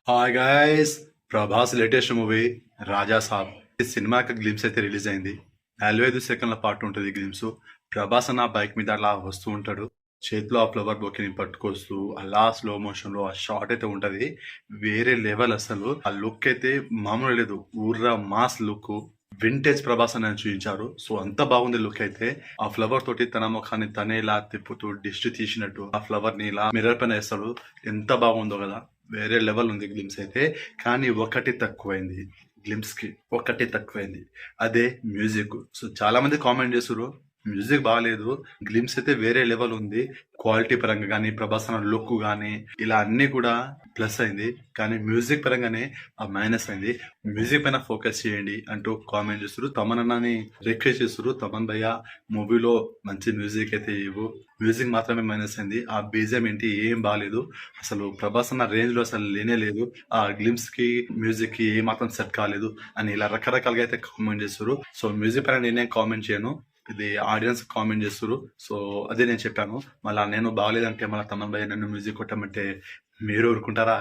Hi guys. Prabhas latest movie Raja Saab ఈ సినిమాకి glimpse అయితే రిలీజ్ అయింది. 45 సెకండ్ల పాటు ఉంటుంది ఈ గ్లిమ్స్. ప్రభాస్ అన్న బైక్ మీద అలా వస్తూ ఉంటాడు, చేతిలో ఆ ఫ్లవర్ బొకేని పట్టుకొస్తూ అలా స్లో మోషన్ లో ఆ షాట్ అయితే ఉంటది. వేరే లెవెల్, అసలు ఆ లుక్ అయితే మామూలు లేదు. ఊర్రా మాస్ లుక్, వింటేజ్ ప్రభాస్ అని చూపించారు. సో అంత బాగుంది లుక్ అయితే. ఆ ఫ్లవర్ తోటి తన ముఖాన్ని తనే ఇలా తిప్పుతూ డిస్ట్ తీసినట్టు ఆ ఫ్లవర్ ని ఇలా మిర్రర్ పైన వేస్తాడు. ఎంత బాగుందో కదా, వేరే లెవెల్ ఉంది గ్లిమ్స్ అయితే. కానీ ఒకటి తక్కువైంది గ్లిమ్స్ కి, ఒకటి తక్కువైంది. అదే మ్యూజిక్. సో చాలా మంది కామెంట్ చేస్తారు మ్యూజిక్ బాగాలేదు. గ్లిమ్స్ అయితే వేరే లెవెల్ ఉంది. క్వాలిటీ పరంగా కానీ, ప్రభాస్ అన్న లుక్ కానీ, ఇలా అన్ని కూడా ప్లస్ అయింది. కానీ మ్యూజిక్ పరంగానే ఆ మైనస్ అయింది. మ్యూజిక్ పైన ఫోకస్ చేయండి అంటూ కామెంట్ చేస్తారు. తమన్ అన్నని రిక్వెస్ట్ చేస్తారు, తమన్ భయ్య మూవీలో మంచి మ్యూజిక్ అయితే ఇవ్వు, మ్యూజిక్ మాత్రమే మైనస్ అయింది. ఆ బీజిఎం ఏంటి ఏం బాగాలేదు. అసలు ప్రభాస్ అన్న రేంజ్ లో అసలు లేనే లేదు. ఆ గ్లిమ్స్ కి మ్యూజిక్ కి ఏ మాత్రం సెట్ కాలేదు అని ఇలా రకరకాలుగా అయితే కామెంట్ చేస్తారు. సో మ్యూజిక్ పైన నేనేం కామెంట్ చేయను, ఇది ఆడియన్స్ కామెంట్ చేస్తారు. సో అదే నేను చెప్పాను. మళ్ళీ నేను బాగలేదంటే మళ్ళీ తమన్ భయ్య నన్ను మ్యూజిక్ కొట్టమంటే మీరు ఊరుకుంటారా?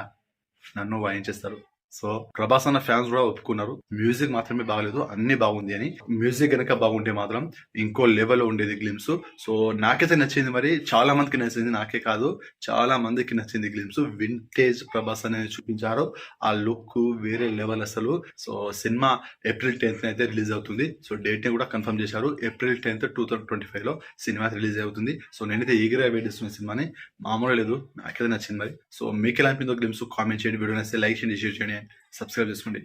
నన్ను వాయించేస్తారు. సో ప్రభాస్ అన్న ఫ్యాన్స్ కూడా ఒప్పుకున్నారు మ్యూజిక్ మాత్రమే బాగలేదు, అన్ని బాగుంది అని. మ్యూజిక్ గనక బాగుంటే మాత్రం ఇంకో లెవెల్ ఉండేది గ్లిమ్స్. సో నాకైతే నచ్చింది, మరి చాలా మందికి నచ్చింది, నాకే కాదు చాలా మందికి నచ్చింది గ్లిమ్స్. వింటేజ్ ప్రభాస్ అనేది చూపించారు. ఆ లుక్ వేరే లెవెల్ అసలు. సో సినిమా April 10th అయితే రిలీజ్ అవుతుంది. సో డేట్ ని కూడా కన్ఫర్మ్ చేశారు. April 10th 2025 లో సినిమా రిలీజ్ అవుతుంది. సో నేనైతే ఈగర్గా వెయిట్ చేస్తున్న సినిమాని, మామూలు లేదు, నాకైతే నచ్చింది. మరి సో మీకు ఎలా అనిపిందో గ్లిమ్స్ కామెంట్ చేయండి. వీడియో నచ్చితే లైక్ చేయండి, షేర్ చేయండి, సబ్స్క్రైబ్ చేసుకోండి.